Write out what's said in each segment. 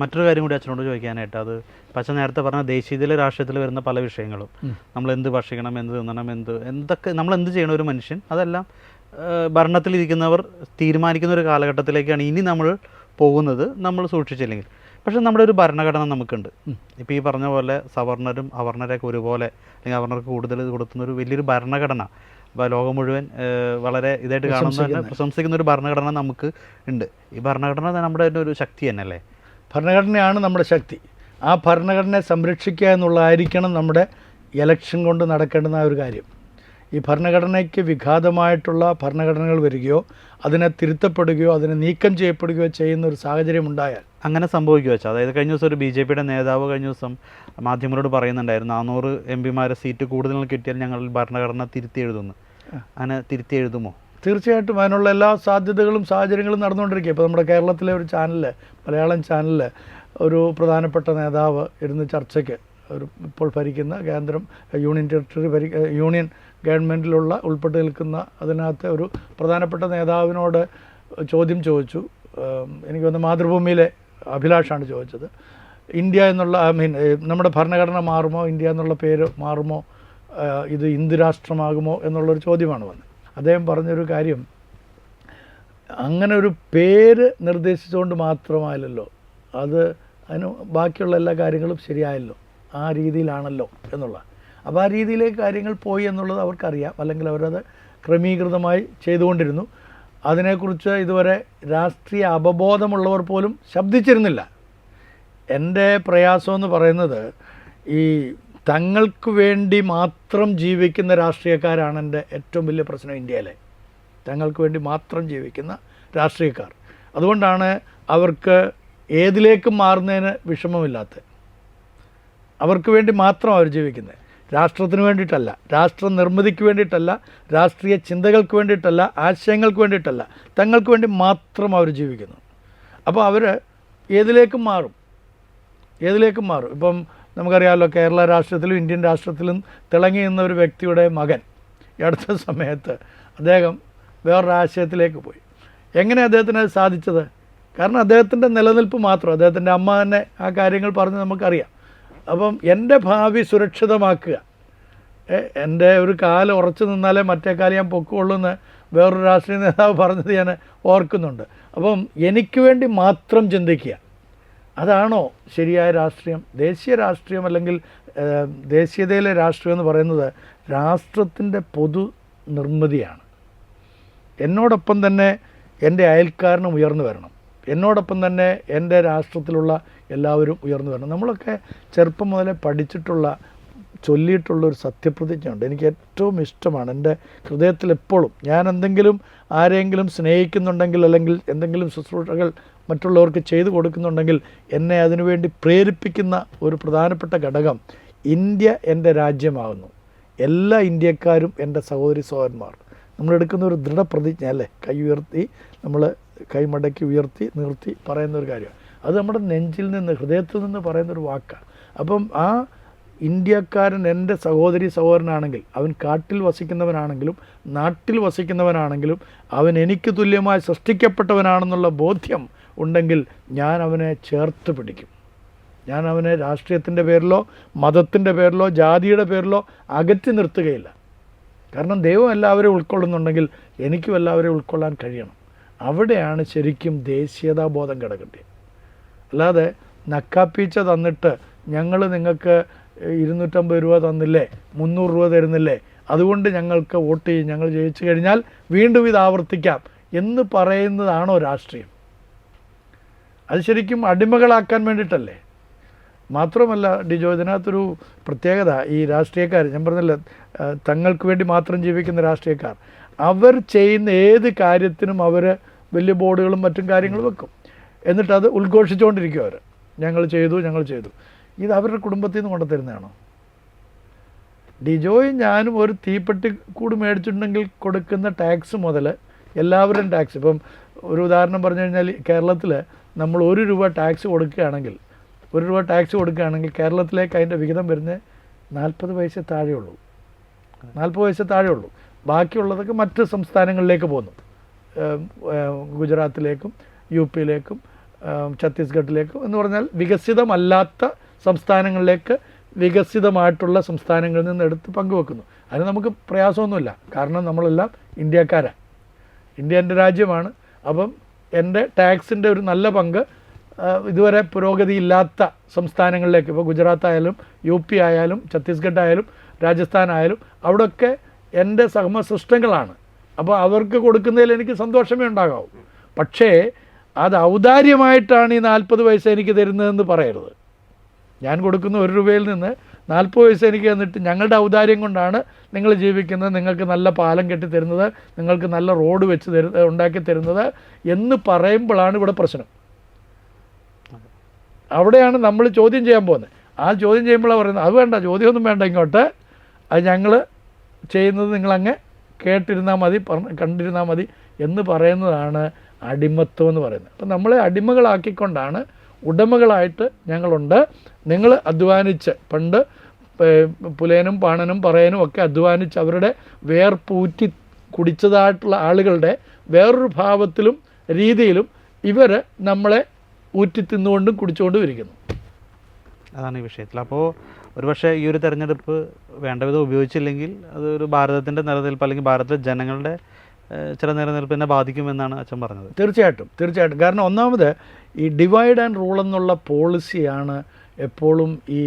മറ്റൊരു കാര്യം കൂടി അച്ഛനോട് ചോദിക്കാനായിട്ട്, അത് അച്ഛൻ നേരത്തെ പറഞ്ഞ ദേശീയതയിലെ രാഷ്ട്രീയത്തിൽ വരുന്ന പല വിഷയങ്ങളും, നമ്മൾ എന്ത് ഭക്ഷിക്കണം, എന്ത് തിന്നണം, എന്തൊക്കെ നമ്മൾ എന്ത് ചെയ്യണം ഒരു മനുഷ്യൻ, അതെല്ലാം ഭരണത്തിലിരിക്കുന്നവർ തീരുമാനിക്കുന്ന ഒരു കാലഘട്ടത്തിലേക്കാണ് ഇനി നമ്മൾ പോകുന്നത്, നമ്മൾ സൂക്ഷിച്ചില്ലെങ്കിൽ. പക്ഷേ നമ്മുടെ ഒരു ഭരണഘടന നമുക്കുണ്ട്. ഇപ്പോൾ ഈ പറഞ്ഞ പോലെ സവർണരും അവർണരെയൊക്കെ ഒരുപോലെ, അല്ലെങ്കിൽ അവർണർക്ക് കൂടുതൽ കൊടുക്കുന്ന ഒരു വലിയൊരു ഭരണഘടന, അപ്പോൾ ലോകം മുഴുവൻ വളരെ ഇതായിട്ട് കാണുന്ന തന്നെ പ്രശംസിക്കുന്ന ഒരു ഭരണഘടന നമുക്ക് ഉണ്ട്. ഈ ഭരണഘടന നമ്മുടെ ഒരു ശക്തി തന്നെയല്ലേ? ഭരണഘടനയാണ് നമ്മുടെ ശക്തി. ആ ഭരണഘടനയെ സംരക്ഷിക്കുക എന്നുള്ളതായിരിക്കണം നമ്മുടെ ഇലക്ഷൻ കൊണ്ട് നടക്കേണ്ടുന്ന ഒരു കാര്യം. ഈ ഭരണഘടനയ്ക്ക് വിഘാതമായിട്ടുള്ള ഭരണഘടനകൾ വരികയോ അതിനെ തിരുത്തപ്പെടുകയോ അതിനെ നീക്കം ചെയ്യപ്പെടുകയോ ചെയ്യുന്ന ഒരു സാഹചര്യം ഉണ്ടായാൽ അങ്ങനെ സംഭവിക്കുക വെച്ചാൽ, അതായത് കഴിഞ്ഞ ദിവസം ഒരു BJP നേതാവ് കഴിഞ്ഞ ദിവസം മാധ്യമങ്ങളോട് പറയുന്നുണ്ടായിരുന്നു, 400 MP സീറ്റ് കൂടുതൽ കിട്ടിയാൽ ഞങ്ങൾ ഭരണഘടന തിരുത്തി എഴുതുന്നു. അങ്ങനെ തിരുത്തി എഴുതുമോ? തീർച്ചയായിട്ടും അതിനുള്ള എല്ലാ സാധ്യതകളും സാഹചര്യങ്ങളും നടന്നുകൊണ്ടിരിക്കുക. ഇപ്പോൾ നമ്മുടെ കേരളത്തിലെ ഒരു ചാനലിൽ, മലയാളം ചാനലിൽ ഒരു പ്രധാനപ്പെട്ട നേതാവ് ഇരുന്ന് ചർച്ചയ്ക്ക്, ഒരു ഇപ്പോൾ ഭരിക്കുന്ന കേന്ദ്രം യൂണിയൻ ടെറിട്ടറി യൂണിയൻ ഗവൺമെൻറ്റിലുള്ള ഉൾപ്പെട്ട് നിൽക്കുന്ന അതിനകത്ത് ഒരു പ്രധാനപ്പെട്ട നേതാവിനോട് ചോദ്യം ചോദിച്ചു. എനിക്ക് തോന്നുന്നു മാതൃഭൂമിയിലെ അഭിലാഷാണ് ചോദിച്ചത്. ഇന്ത്യ എന്നുള്ള നമ്മുടെ ഭരണഘടന മാറുമോ, ഇന്ത്യ എന്നുള്ള പേര് മാറുമോ, ഇത് ഹിന്ദു രാഷ്ട്രമാകുമോ എന്നുള്ളൊരു ചോദ്യമാണ് വന്നത്. അദ്ദേഹം പറഞ്ഞൊരു കാര്യം, അങ്ങനെ ഒരു പേര് നിർദ്ദേശിച്ചുകൊണ്ട് മാത്രമായല്ലോ, അതിന് ബാക്കിയുള്ള എല്ലാ കാര്യങ്ങളും ശരിയായല്ലോ, ആ രീതിയിലാണല്ലോ എന്നുള്ള. അപ്പോൾ ആ രീതിയിലേക്ക് കാര്യങ്ങൾ പോയി എന്നുള്ളത് അവർക്കറിയാം, അല്ലെങ്കിൽ അവരത് ക്രമീകൃതമായി ചെയ്തുകൊണ്ടിരുന്നു. അതിനെക്കുറിച്ച് ഇതുവരെ രാഷ്ട്രീയ അവബോധമുള്ളവർ പോലും ശബ്ദിച്ചിരുന്നില്ല. എൻ്റെ പ്രയാസമെന്ന് പറയുന്നത് ഈ തങ്ങൾക്ക് വേണ്ടി മാത്രം ജീവിക്കുന്ന രാഷ്ട്രീയക്കാരാണ് എൻ്റെ ഏറ്റവും വലിയ പ്രശ്നം ഇന്ത്യയിലെ. തങ്ങൾക്ക് വേണ്ടി മാത്രം ജീവിക്കുന്ന രാഷ്ട്രീയക്കാർ. അതുകൊണ്ടാണ് അവർക്ക് ഏതിലേക്കും മാറുന്നതിന് വിഷമമില്ലാത്തത്. അവർക്ക് വേണ്ടി മാത്രം അവർ ജീവിക്കുന്നത്, രാഷ്ട്രത്തിന് വേണ്ടിയിട്ടല്ല, രാഷ്ട്ര നിർമ്മിതിക്ക് വേണ്ടിയിട്ടല്ല, രാഷ്ട്രീയ ചിന്തകൾക്ക് വേണ്ടിയിട്ടല്ല, ആശയങ്ങൾക്ക് വേണ്ടിയിട്ടല്ല, തങ്ങൾക്ക് വേണ്ടി മാത്രം അവർ ജീവിക്കുന്നു. അപ്പോൾ അവർ ഏതിലേക്കും മാറും. ഇപ്പം നമുക്കറിയാമല്ലോ, കേരള രാഷ്ട്രീയത്തിലും ഇന്ത്യൻ രാഷ്ട്രീയത്തിലും തിളങ്ങി നിന്ന ഒരു വ്യക്തിയുടെ മകൻ ഈ അടുത്ത സമയത്ത് അദ്ദേഹം വേറൊരു ആശയത്തിലേക്ക് പോയി. എങ്ങനെ അദ്ദേഹത്തിന് അത് സാധിച്ചത്? കാരണം അദ്ദേഹത്തിൻ്റെ നിലനിൽപ്പ് മാത്രം, അദ്ദേഹത്തിൻ്റെ അമ്മ തന്നെ ആ കാര്യങ്ങൾ പറഞ്ഞ് നമുക്കറിയാം. അപ്പം എൻ്റെ ഭാവി സുരക്ഷിതമാക്കുക, എൻ്റെ ഒരു കാല് ഉറച്ചു നിന്നാലേ മറ്റേ കാലം ഞാൻ പൊക്കുള്ളൂ എന്ന് വേറൊരു രാഷ്ട്രീയ നേതാവ് പറഞ്ഞത് ഞാൻ ഓർക്കുന്നുണ്ട്. അപ്പം എനിക്ക് വേണ്ടി മാത്രം ചിന്തിക്കുക, അതാണോ ശരിയായ രാഷ്ട്രീയം? ദേശീയ രാഷ്ട്രീയം അല്ലെങ്കിൽ ദേശീയതയിലെ രാഷ്ട്രീയം എന്ന് പറയുന്നത് രാഷ്ട്രത്തിൻ്റെ പൊതു നിർമ്മിതിയാണ്. എന്നോടൊപ്പം തന്നെ എൻ്റെ അയൽക്കാരനും ഉയർന്നു വരണം, എന്നോടൊപ്പം തന്നെ എൻ്റെ രാഷ്ട്രത്തിലുള്ള എല്ലാവരും ഉയർന്നു വരണം. നമ്മളൊക്കെ ചെറുപ്പം മുതലേ പഠിച്ചിട്ടുള്ള, ചൊല്ലിയിട്ടുള്ളൊരു സത്യപ്രതിജ്ഞയുണ്ട്, എനിക്ക് ഏറ്റവും ഇഷ്ടമാണ്. എൻ്റെ ഹൃദയത്തിൽ എപ്പോഴും ഞാൻ എന്തെങ്കിലും ആരെങ്കിലും സ്നേഹിക്കുന്നുണ്ടെങ്കിൽ, അല്ലെങ്കിൽ എന്തെങ്കിലും ശുശ്രൂഷകൾ മറ്റുള്ളവർക്ക് ചെയ്തു കൊടുക്കുന്നുണ്ടെങ്കിൽ, എന്നെ അതിനുവേണ്ടി പ്രേരിപ്പിക്കുന്ന ഒരു പ്രധാനപ്പെട്ട ഘടകം, ഇന്ത്യ എൻ്റെ രാജ്യമാകുന്നു, എല്ലാ ഇന്ത്യക്കാരും എൻ്റെ സഹോദരി സഹോദരന്മാർ. നമ്മളെടുക്കുന്ന ഒരു ദൃഢപ്രതിജ്ഞ അല്ലേ, കൈ ഉയർത്തി, നമ്മൾ കൈമടക്കി ഉയർത്തി നിർത്തി പറയുന്ന ഒരു കാര്യമാണ്. അത് നമ്മുടെ നെഞ്ചിൽ നിന്ന്, ഹൃദയത്തിൽ നിന്ന് പറയുന്നൊരു വാക്കാണ്. അപ്പം ആ ഇന്ത്യക്കാരൻ എൻ്റെ സഹോദരി സഹോദരനാണെങ്കിൽ, അവൻ കാട്ടിൽ വസിക്കുന്നവനാണെങ്കിലും നാട്ടിൽ വസിക്കുന്നവനാണെങ്കിലും, അവൻ എനിക്ക് തുല്യമായി സൃഷ്ടിക്കപ്പെട്ടവനാണെന്നുള്ള ബോധ്യം ഉണ്ടെങ്കിൽ ഞാൻ അവനെ ചേർത്ത് പിടിക്കും. ഞാൻ അവനെ രാഷ്ട്രീയത്തിൻ്റെ പേരിലോ മതത്തിൻ്റെ പേരിലോ ജാതിയുടെ പേരിലോ അകറ്റി നിർത്തുകയില്ല. കാരണം ദൈവം എല്ലാവരെയും ഉൾക്കൊള്ളുന്നുണ്ടെങ്കിൽ എനിക്കും എല്ലാവരെയും ഉൾക്കൊള്ളാൻ കഴിയണം. അവിടെയാണ് ശരിക്കും ദേശീയതാബോധം കിടക്കേണ്ടത്. അല്ലാതെ നക്കാപ്പീച്ച തന്നിട്ട് ഞങ്ങൾ നിങ്ങൾക്ക് 250 രൂപ തന്നില്ലേ, 300 രൂപ തരുന്നില്ലേ, അതുകൊണ്ട് ഞങ്ങൾക്ക് വോട്ട് ചെയ്യും, ഞങ്ങൾ ജയിച്ചു കഴിഞ്ഞാൽ വീണ്ടും ഇത് ആവർത്തിക്കാം എന്ന് പറയുന്നതാണോ രാഷ്ട്രീയം? അത് ശരിക്കും അടിമകളാക്കാൻ വേണ്ടിയിട്ടല്ലേ. മാത്രമല്ല ഡിജോ, ഇതിനകത്തൊരു പ്രത്യേകത, ഈ രാഷ്ട്രീയക്കാർ, ഞാൻ പറഞ്ഞില്ല തങ്ങൾക്ക് വേണ്ടി മാത്രം ജീവിക്കുന്ന രാഷ്ട്രീയക്കാർ, അവർ ചെയ്യുന്ന ഏത് കാര്യത്തിനും അവർ വലിയ ബോർഡുകളും മറ്റും കാര്യങ്ങളും വെക്കും. എന്നിട്ടത് ഉദ്ഘോഷിച്ചുകൊണ്ടിരിക്കും അവർ, ഞങ്ങൾ ചെയ്തു. ഇത് അവരുടെ കുടുംബത്തിൽ നിന്ന് കൊണ്ടുതരുന്നതാണോ? ഡിജോയും ഞാനും ഒരു തീപ്പെട്ടി കൂട് മേടിച്ചിട്ടുണ്ടെങ്കിൽ കൊടുക്കുന്ന ടാക്സ് മുതൽ എല്ലാവരും ടാക്സ്, ഇപ്പം ഒരു ഉദാഹരണം പറഞ്ഞു കഴിഞ്ഞാൽ, കേരളത്തിൽ നമ്മൾ 1 രൂപ ടാക്സ് കൊടുക്കുകയാണെങ്കിൽ, 1 രൂപ ടാക്സ് കൊടുക്കുകയാണെങ്കിൽ കേരളത്തിലേക്ക് അതിൻ്റെ വിഹിതം വരുന്നത് 40 പൈസ താഴെ ഉള്ളൂ. 40 പൈസ താഴെ ഉള്ളൂ. ബാക്കിയുള്ളതൊക്കെ മറ്റ് സംസ്ഥാനങ്ങളിലേക്ക് പോകുന്നു, ഗുജറാത്തിലേക്കും UP-യിലേക്കും ഛത്തീസ്ഗഡിലേക്ക് എന്ന് പറഞ്ഞാൽ വികസിതമല്ലാത്ത സംസ്ഥാനങ്ങളിലേക്ക് വികസിതമായിട്ടുള്ള സംസ്ഥാനങ്ങളിൽ നിന്ന് എടുത്ത് പങ്കുവെക്കുന്നു. അതിന് നമുക്ക് പ്രയാസമൊന്നുമില്ല, കാരണം നമ്മളെല്ലാം ഇന്ത്യക്കാരാണ്. ഇന്ത്യ എൻ്റെ രാജ്യമാണ്. അപ്പം എൻ്റെ ടാക്സിൻ്റെ ഒരു നല്ല പങ്ക് ഇതുവരെ പുരോഗതിയില്ലാത്ത സംസ്ഥാനങ്ങളിലേക്ക്, ഇപ്പോൾ ഗുജറാത്ത് ആയാലും UP ആയാലും ഛത്തീസ്ഗഡ് ആയാലും രാജസ്ഥാൻ ആയാലും അവിടെയൊക്കെ എൻ്റെ സഹമസൃഷ്ടങ്ങളാണ്. അപ്പോൾ അവർക്ക് കൊടുക്കുന്നതിൽ എനിക്ക് സന്തോഷമേ ഉണ്ടാകാവൂ. പക്ഷേ അത് ഔദാര്യമായിട്ടാണ് ഈ 40 പൈസ എനിക്ക് തരുന്നതെന്ന് പറയരുത്. ഞാൻ കൊടുക്കുന്ന 1 രൂപയിൽ നിന്ന് 40 പൈസ എനിക്ക് തന്നിട്ട് ഞങ്ങളുടെ ഔദാര്യം കൊണ്ടാണ് നിങ്ങൾ ജീവിക്കുന്നത്, നിങ്ങൾക്ക് നല്ല പാലം കെട്ടി തരുന്നത്, നിങ്ങൾക്ക് നല്ല റോഡ് വെച്ച് ഉണ്ടാക്കി തരുന്നത് എന്ന് പറയുമ്പോഴാണ് ഇവിടെ പ്രശ്നം. അവിടെയാണ് നമ്മൾ ചോദ്യം ചെയ്യാൻ പോകുന്നത്. ആ ചോദ്യം ചെയ്യുമ്പോഴാണ് പറയുന്നത് അത് വേണ്ട, ചോദ്യമൊന്നും വേണ്ട, ഇങ്ങോട്ട് അത് ഞങ്ങൾ ചെയ്യുന്നത് നിങ്ങളങ്ങ് കേട്ടിരുന്നാൽ മതി, കണ്ടിരുന്നാൽ മതി എന്ന് പറയുന്നതാണ് അടിമത്വം എന്ന് പറയുന്നത്. അപ്പം നമ്മളെ അടിമകളാക്കിക്കൊണ്ടാണ് ഉടമകളായിട്ട് ഞങ്ങളുണ്ട്. നിങ്ങൾ അധ്വാനിച്ച്, പണ്ട് പുലയനും പാണനും പറയനും ഒക്കെ അധ്വാനിച്ച് അവരുടെ വേർപൂറ്റി കുടിച്ചതായിട്ടുള്ള ആളുകളുടെ വേറൊരു ഭാവത്തിലും രീതിയിലും ഇവർ നമ്മളെ ഊറ്റി തിന്നുകൊണ്ടും കുടിച്ചുകൊണ്ടും ഇരിക്കുന്നു. അതാണ് ഈ വിഷയത്തിൽ. അപ്പോൾ ഒരുപക്ഷെ ഈ ഒരു തെരഞ്ഞെടുപ്പ് വേണ്ട വിധം ഉപയോഗിച്ചില്ലെങ്കിൽ അതൊരു ഭാരതത്തിൻ്റെ നിലനിൽപ്പ് അല്ലെങ്കിൽ ഭാരതത്തിലെ ജനങ്ങളുടെ ചില നിലനിൽപ്പിനെ ബാധിക്കുമെന്നാണ് അച്ഛൻ പറഞ്ഞത്. തീർച്ചയായിട്ടും. കാരണം ഒന്നാമത് ഈ ഡിവൈഡ് ആൻഡ് റൂൾ എന്നുള്ള പോളിസിയാണ് എപ്പോഴും ഈ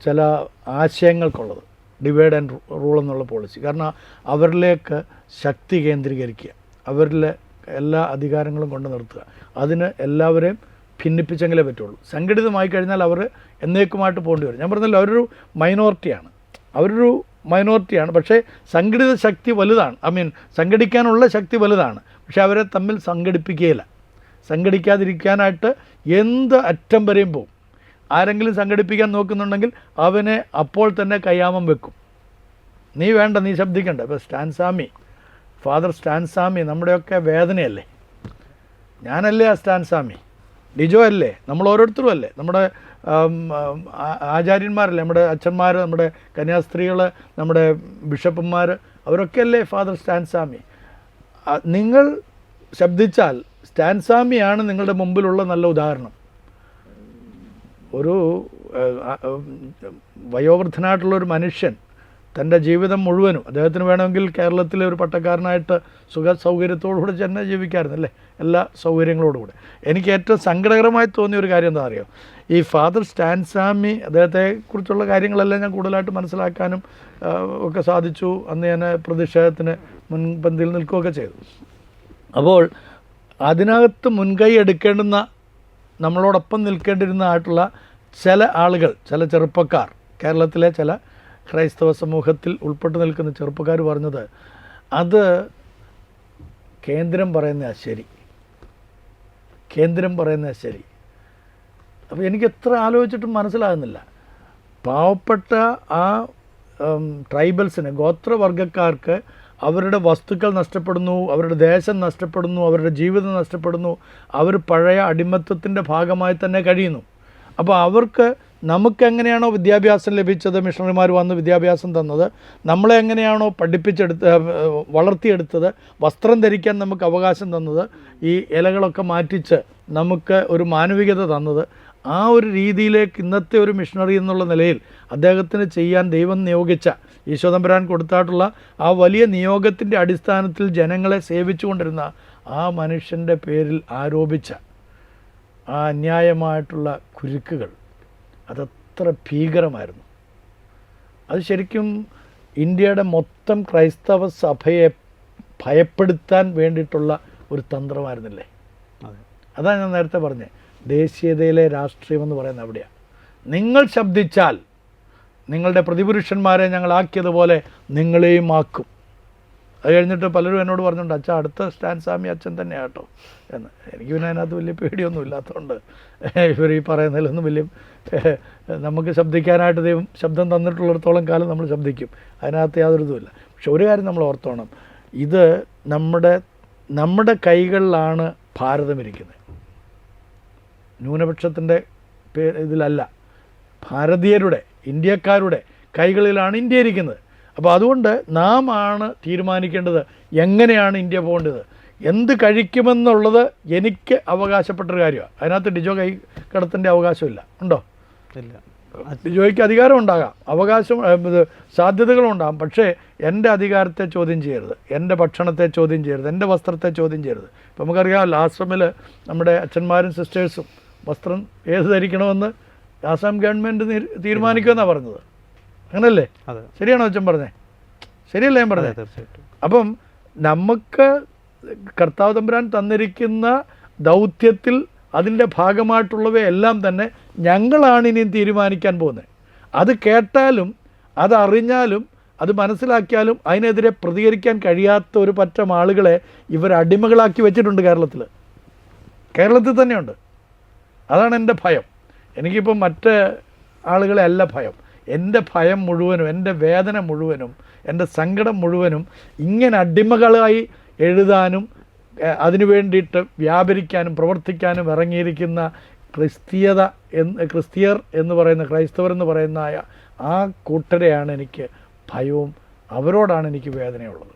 ചില ആശയങ്ങൾക്കുള്ളത്. ഡിവൈഡ് ആൻഡ് റൂൾ എന്നുള്ള പോളിസി, കാരണം അവരിലേക്ക് ശക്തി കേന്ദ്രീകരിക്കുക, അവരിലെ എല്ലാ അധികാരങ്ങളും കൊണ്ട് നിർത്തുക, അതിന് എല്ലാവരെയും ഭിന്നിപ്പിച്ചെങ്കിലേ പറ്റുള്ളൂ. സംഘടിതമായി കഴിഞ്ഞാൽ അവർ എന്നേക്കുമായിട്ട് പോകേണ്ടി വരും. ഞാൻ പറഞ്ഞല്ലോ, അവരൊരു മൈനോറിറ്റിയാണ്, പക്ഷേ സംഘടിത ശക്തി വലുതാണ്. സംഘടിക്കാനുള്ള ശക്തി വലുതാണ്, പക്ഷേ അവരെ തമ്മിൽ സംഘടിപ്പിക്കുകയില്ല. സംഘടിക്കാതിരിക്കാനായിട്ട് എന്ത് അറ്റം വരെയും പോകും. ആരെങ്കിലും സംഘടിപ്പിക്കാൻ നോക്കുന്നുണ്ടെങ്കിൽ അവനെ അപ്പോൾ തന്നെ കയ്യാമം വെക്കും. നീ വേണ്ട, നീ ശബ്ദിക്കണ്ട. ഇപ്പോൾ ഫാദർ സ്റ്റാൻ സ്വാമി നമ്മുടെയൊക്കെ വേദനയല്ലേ? ഞാനല്ലേ ആ സ്റ്റാൻ സ്വാമി? ഡിജോ അല്ലേ? നമ്മൾ ഓരോരുത്തരും അല്ലേ? നമ്മുടെ ആചാര്യന്മാരല്ലേ? നമ്മുടെ അച്ഛന്മാർ, നമ്മുടെ കന്യാസ്ത്രീകൾ, നമ്മുടെ ബിഷപ്പന്മാർ, അവരൊക്കെ അല്ലേ ഫാദർ സ്റ്റാൻ സ്വാമി? നിങ്ങൾ ശബ്ദിച്ചാൽ സ്റ്റാൻ സ്വാമിയാണ് നിങ്ങളുടെ മുമ്പിലുള്ള നല്ല ഉദാഹരണം. ഒരു വയോവൃദ്ധനായിട്ടുള്ളൊരു മനുഷ്യൻ തൻ്റെ ജീവിതം മുഴുവനും, അദ്ദേഹത്തിന് വേണമെങ്കിൽ കേരളത്തിലെ ഒരു പട്ടക്കാരനായിട്ട് സൗകര്യത്തോടുകൂടി തന്നെ ജീവിക്കാമായിരുന്നല്ലേ, എല്ലാ സൗകര്യങ്ങളോടുകൂടെ. എനിക്ക് ഏറ്റവും സങ്കടകരമായി തോന്നിയ ഒരു കാര്യം എന്താ അറിയോ? ഈ ഫാദർ സ്റ്റാൻ സ്വാമി, അദ്ദേഹത്തെക്കുറിച്ചുള്ള കാര്യങ്ങളെല്ലാം ഞാൻ കൂടുതലായിട്ട് മനസ്സിലാക്കാനും ഒക്കെ സാധിച്ചു. അന്ന് ഞാൻ പ്രതിഷേധത്തിന് മുൻപന്തിയിൽ നിൽക്കുകയൊക്കെ ചെയ്തു. അപ്പോൾ അതിനകത്ത് മുൻകൈ എടുക്കേണ്ടുന്ന, നമ്മളോടൊപ്പം നിൽക്കേണ്ടിരുന്നതായിട്ടുള്ള ചില ആളുകൾ, ചില ചെറുപ്പക്കാർ, കേരളത്തിലെ ചില ക്രൈസ്തവ സമൂഹത്തിൽ ഉൾപ്പെട്ട് നിൽക്കുന്ന ചെറുപ്പക്കാർ പറഞ്ഞത്, അത് കേന്ദ്രം പറയുന്നതാണ് ശരി. അപ്പോൾ എനിക്ക് എത്ര ആലോചിച്ചിട്ടും മനസ്സിലാകുന്നില്ല. പാവപ്പെട്ട ആ ട്രൈബൽസിന്, ഗോത്രവർഗക്കാർക്ക് അവരുടെ വസ്തുക്കൾ നഷ്ടപ്പെടുന്നു, അവരുടെ ദേശം നഷ്ടപ്പെടുന്നു, അവരുടെ ജീവിതം നഷ്ടപ്പെടുന്നു, അവർ പഴയ അടിമത്തത്തിൻ്റെ ഭാഗമായി തന്നെ കഴിയുന്നു. അപ്പോൾ അവർക്ക് നമുക്കെങ്ങനെയാണോ വിദ്യാഭ്യാസം ലഭിച്ചത്, മിഷണറിമാർ വന്ന് വിദ്യാഭ്യാസം തന്നത്, നമ്മളെ എങ്ങനെയാണോ വളർത്തിയെടുത്തത്, വസ്ത്രം ധരിക്കാൻ നമുക്ക് അവകാശം തന്നത്, ഈ ഇലകളൊക്കെ മാറ്റിച്ച് നമുക്ക് ഒരു മാനവികത തന്നത്, ആ ഒരു രീതിയിലേക്ക് ഇന്നത്തെ ഒരു മിഷണറി എന്നുള്ള നിലയിൽ അദ്ദേഹത്തിന് ചെയ്യാൻ ദൈവം നിയോഗിച്ച, ഈശോതമ്പുരാൻ കൊടുത്തായിട്ടുള്ള ആ വലിയ നിയോഗത്തിൻ്റെ അടിസ്ഥാനത്തിൽ ജനങ്ങളെ സേവിച്ചുകൊണ്ടിരുന്ന ആ മനുഷ്യൻ്റെ പേരിൽ ആരോപിച്ച ആ അന്യായമായിട്ടുള്ള കുരുക്കുകൾ അതത്ര ഭീകരമായിരുന്നു. അത് ശരിക്കും ഇന്ത്യയുടെ മൊത്തം ക്രൈസ്തവ സഭയെ ഭയപ്പെടുത്താൻ വേണ്ടിയിട്ടുള്ള ഒരു തന്ത്രമായിരുന്നില്ലേ? അതാണ് ഞാൻ നേരത്തെ പറഞ്ഞത്, ദേശീയതയിലെ രാഷ്ട്രീയം എന്ന് പറയുന്നത് അവിടെയാണ്. നിങ്ങൾ ശബ്ദിച്ചാൽ നിങ്ങളുടെ പ്രതിപുരുഷന്മാരെ ഞങ്ങളാക്കിയതുപോലെ നിങ്ങളെയും ആക്കും. അത് കഴിഞ്ഞിട്ട് പലരും എന്നോട് പറഞ്ഞിട്ടുണ്ട്, അച്ഛാ അടുത്ത സ്റ്റാൻ സ്വാമി അച്ഛൻ തന്നെയാണ് കേട്ടോ എന്ന്. എനിക്ക് പിന്നെ അതിനകത്ത് വലിയ പേടിയൊന്നും ഇല്ലാത്തതുകൊണ്ട് ഇവർ ഈ പറയുന്നതിലൊന്നും വലിയ, നമുക്ക് ശബ്ദിക്കാനായിട്ട് ദൈവം ശബ്ദം തന്നിട്ടുള്ളിടത്തോളം കാലം നമ്മൾ ശബ്ദിക്കും, അതിനകത്ത് യാതൊരു ഇതുമില്ല. പക്ഷെ ഒരു കാര്യം നമ്മൾ ഓർത്തോണം, ഇത് നമ്മുടെ കൈകളിലാണ് ഭാരതം ഇരിക്കുന്നത്. ന്യൂനപക്ഷത്തിൻ്റെ ഇതിലല്ല, ഭാരതീയരുടെ, ഇന്ത്യക്കാരുടെ കൈകളിലാണ് ഇന്ത്യ ഇരിക്കുന്നത്. അപ്പോൾ അതുകൊണ്ട് നാം ആണ് തീരുമാനിക്കേണ്ടത് എങ്ങനെയാണ് ഇന്ത്യ പോകേണ്ടത്. എന്ത് കഴിക്കുമെന്നുള്ളത് എനിക്ക് അവകാശപ്പെട്ടൊരു കാര്യമാണ്. അതിനകത്ത് ഡിജോ കൈ കടത്തിൻ്റെ അവകാശമില്ല. ഉണ്ടോ? ഇല്ല. ഡിജോയ്ക്ക് അധികാരം ഉണ്ടാകാം, അവകാശം സാധ്യതകളുണ്ടാകാം. പക്ഷേ എൻ്റെ അധികാരത്തെ ചോദ്യം ചെയ്യരുത്, എൻ്റെ ഭക്ഷണത്തെ ചോദ്യം ചെയ്യരുത്, എൻ്റെ വസ്ത്രത്തെ ചോദ്യം ചെയ്യരുത്. ഇപ്പം നമുക്കറിയാം ആശ്രമിൽ നമ്മുടെ അച്ഛന്മാരും സിസ്റ്റേഴ്സും വസ്ത്രം ഏത് ധരിക്കണമെന്ന് ആസാം ഗവൺമെൻറ് തീരുമാനിക്കുമെന്നാണ് പറഞ്ഞത്. അങ്ങനല്ലേ? ശരിയാണോ അച്ഛൻ പറഞ്ഞേ? ശരിയല്ലേ ഞാൻ പറഞ്ഞത്? തീർച്ചയായിട്ടും. അപ്പം നമുക്ക് കർത്താവ് തമ്പുരാൻ തന്നിരിക്കുന്ന ദൗത്യത്തിൽ അതിൻ്റെ ഭാഗമായിട്ടുള്ളവയെല്ലാം തന്നെ ഞങ്ങളാണ് ഇനിയും തീരുമാനിക്കാൻ പോകുന്നത്. അത് കേട്ടാലും അതറിഞ്ഞാലും അത് മനസ്സിലാക്കിയാലും അതിനെതിരെ പ്രതികരിക്കാൻ കഴിയാത്ത ഒരു പറ്റം ആളുകളെ ഇവർ അടിമകളാക്കി വെച്ചിട്ടുണ്ട് കേരളത്തിൽ തന്നെയുണ്ട്. അതാണ് എൻ്റെ ഭയം. എനിക്കിപ്പോൾ മറ്റ് ആളുകളെ അല്ല ഭയം. എൻ്റെ ഭയം മുഴുവനും, എൻ്റെ വേദന മുഴുവനും, എൻ്റെ സങ്കടം മുഴുവനും ഇങ്ങനെ അടിമകളായി എഴുതാനും അതിനു വേണ്ടിയിട്ട് വ്യാപരിക്കാനും പ്രവർത്തിക്കാനും ഇറങ്ങിയിരിക്കുന്ന ക്രിസ്തീയർ എന്ന് പറയുന്ന, ക്രൈസ്തവരെന്ന് പറയുന്ന ആ കൂട്ടരെയാണ് എനിക്ക് ഭയവും, അവരോടാണ് എനിക്ക് വേദനയുള്ളത്.